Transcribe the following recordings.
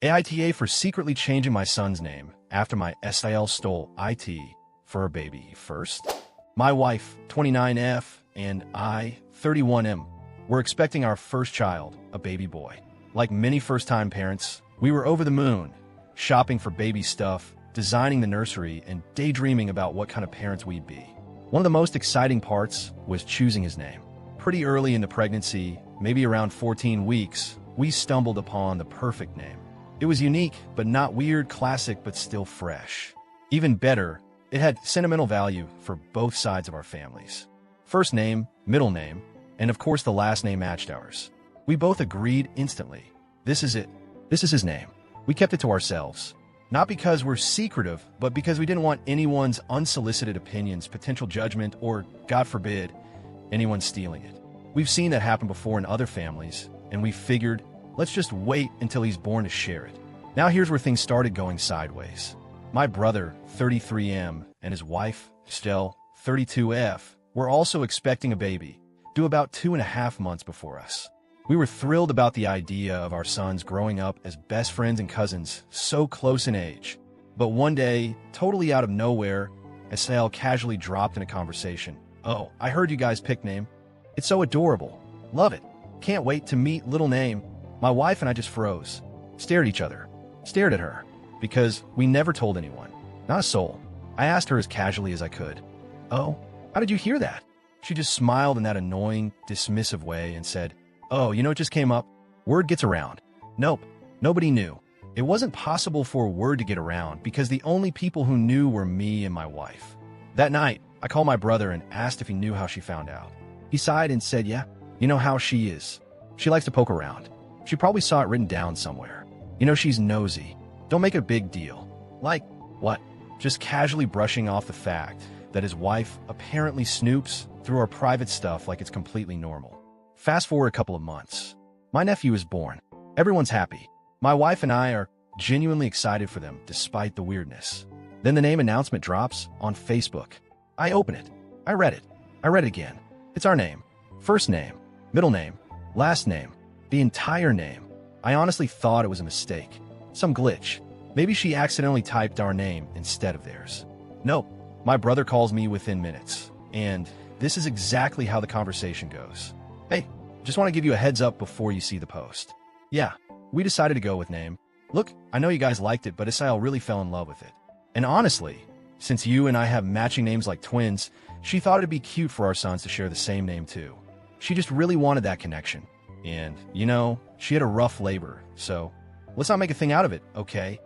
AITA for secretly changing my son's name after my SIL stole IT for a baby first. My wife, 29F, and I, 31M, were expecting our first child, a baby boy. Like many first-time parents, we were over the moon, shopping for baby stuff, designing the nursery, and daydreaming about what kind of parents we'd be. One of the most exciting parts was choosing his name. Pretty early in the pregnancy, maybe around 14 weeks, we stumbled upon the perfect name. It was unique, but not weird, classic, but still fresh. Even better, it had sentimental value for both sides of our families. First name, middle name, and of course the last name matched ours. We both agreed instantly. This is it. This is his name. We kept it to ourselves. Not because we're secretive, but because we didn't want anyone's unsolicited opinions, potential judgment, or, God forbid, anyone stealing it. We've seen that happen before in other families, and we figured, let's just wait until he's born to share it. Now here's where things started going sideways. My brother, 33M, and his wife, Stell, 32F, were also expecting a baby, due about 2.5 months before us. We were thrilled about the idea of our sons growing up as best friends and cousins, so close in age. But one day, totally out of nowhere, Estelle casually dropped in a conversation. "Oh, I heard you guys picked name. It's so adorable. Love it. Can't wait to meet little name." My wife and I just froze, stared at each other, stared at her, because we never told anyone, not a soul. I asked her as casually as I could, "Oh, how did you hear that?" She just smiled in that annoying, dismissive way and said, "Oh, it just came up. Word gets around." Nope, nobody knew. It wasn't possible for word to get around because the only people who knew were me and my wife. That night, I called my brother and asked if he knew how she found out. He sighed and said, "Yeah, you know how she is. She likes to poke around. She probably saw it written down somewhere. She's nosy. Don't make a big deal." Like, what? Just casually brushing off the fact that his wife apparently snoops through our private stuff like it's completely normal. Fast forward a couple of months. My nephew is born. Everyone's happy. My wife and I are genuinely excited for them, despite the weirdness. Then the name announcement drops on Facebook. I open it. I read it. I read it again. It's our name. First name, middle name, last name, the entire name. I honestly thought it was a mistake. Some glitch. Maybe she accidentally typed our name instead of theirs. Nope. My brother calls me within minutes. And this is exactly how the conversation goes. "Hey, just want to give you a heads up before you see the post. Yeah, we decided to go with name. Look, I know you guys liked it, but Isael really fell in love with it. And honestly, since you and I have matching names like twins, she thought it'd be cute for our sons to share the same name too. She just really wanted that connection. And, she had a rough labor, so let's not make a thing out of it, okay?"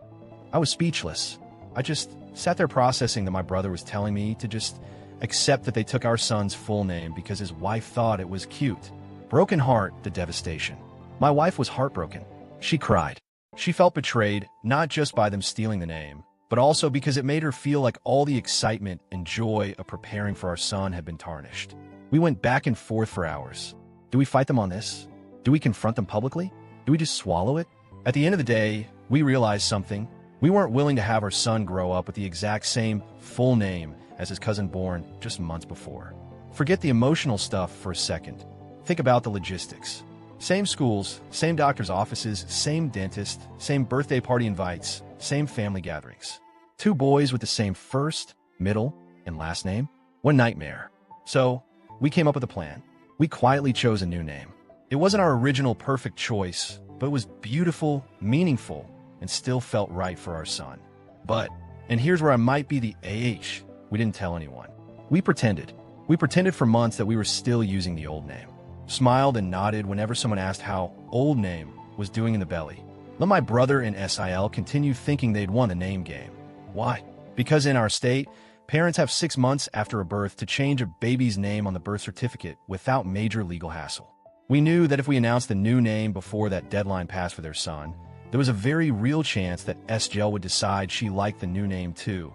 I was speechless. I just sat there processing that my brother was telling me to just accept that they took our son's full name because his wife thought it was cute. Broken heart, the devastation. My wife was heartbroken. She cried. She felt betrayed, not just by them stealing the name, but also because it made her feel like all the excitement and joy of preparing for our son had been tarnished. We went back and forth for hours. Do we fight them on this? Do we confront them publicly? Do we just swallow it? At the end of the day, we realized something. We weren't willing to have our son grow up with the exact same full name as his cousin born just months before. Forget the emotional stuff for a second. Think about the logistics. Same schools, same doctor's offices, same dentist, same birthday party invites, same family gatherings. 2 boys with the same first, middle, and last name? What nightmare. So, we came up with a plan. We quietly chose a new name. It wasn't our original perfect choice, but it was beautiful, meaningful, and still felt right for our son. But, and here's where I might be the AH, we didn't tell anyone. We pretended. We pretended for months that we were still using the old name. Smiled and nodded whenever someone asked how old name was doing in the belly. Let my brother and SIL continue thinking they'd won the name game. Why? Because in our state, parents have 6 months after a birth to change a baby's name on the birth certificate without major legal hassle. We knew that if we announced the new name before that deadline passed for their son, there was a very real chance that SGL would decide she liked the new name too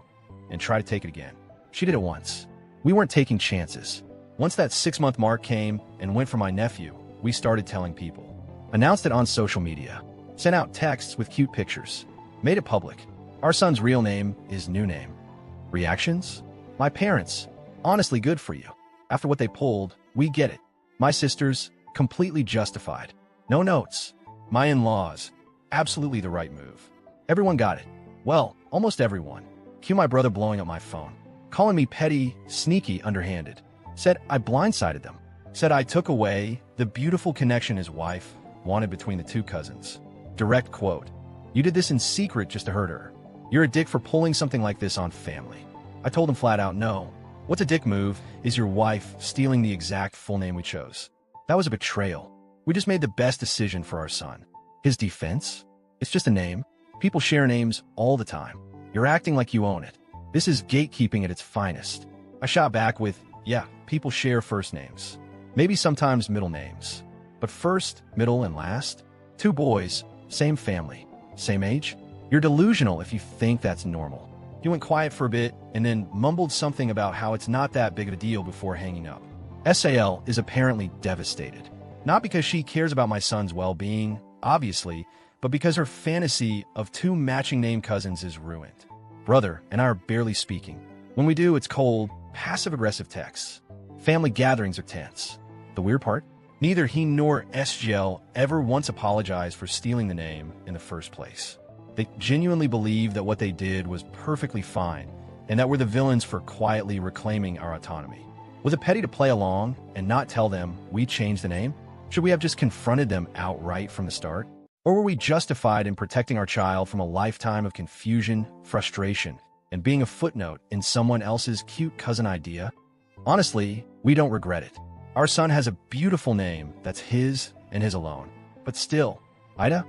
and try to take it again. She did it once. We weren't taking chances. Once that 6-month mark came and went for my nephew, we started telling people. Announced it on social media. Sent out texts with cute pictures. Made it public. Our son's real name is new name. Reactions? My parents. Honestly, good for you. After what they pulled, we get it. My sisters, completely justified. No notes. My in-laws. Absolutely the right move. Everyone got it. Well, almost everyone. Cue my brother blowing up my phone, calling me petty, sneaky, underhanded. Said I blindsided them. Said I took away the beautiful connection his wife wanted between the two cousins. Direct quote. You did this in secret just to hurt her. You're a dick for pulling something like this on family. I told him flat out, no. What's a dick move is your wife stealing the exact full name we chose. That was a betrayal. We just made the best decision for our son. His defense? It's just a name. People share names all the time. You're acting like you own it. This is gatekeeping at its finest. I shot back with, yeah, people share first names. Maybe sometimes middle names. But first, middle, and last? Two boys, same family, same age? You're delusional if you think that's normal. He went quiet for a bit and then mumbled something about how it's not that big of a deal before hanging up. SIL is apparently devastated. Not because she cares about my son's well-being, obviously, but because her fantasy of two matching name cousins is ruined. Brother and I are barely speaking. When we do, it's cold, passive-aggressive texts. Family gatherings are tense. The weird part? Neither he nor SGL ever once apologized for stealing the name in the first place. They genuinely believe that what they did was perfectly fine and that we're the villains for quietly reclaiming our autonomy. Was it petty to play along and not tell them we changed the name? Should we have just confronted them outright from the start? Or were we justified in protecting our child from a lifetime of confusion, frustration, and being a footnote in someone else's cute cousin idea? Honestly, we don't regret it. Our son has a beautiful name that's his and his alone. But still, AITA,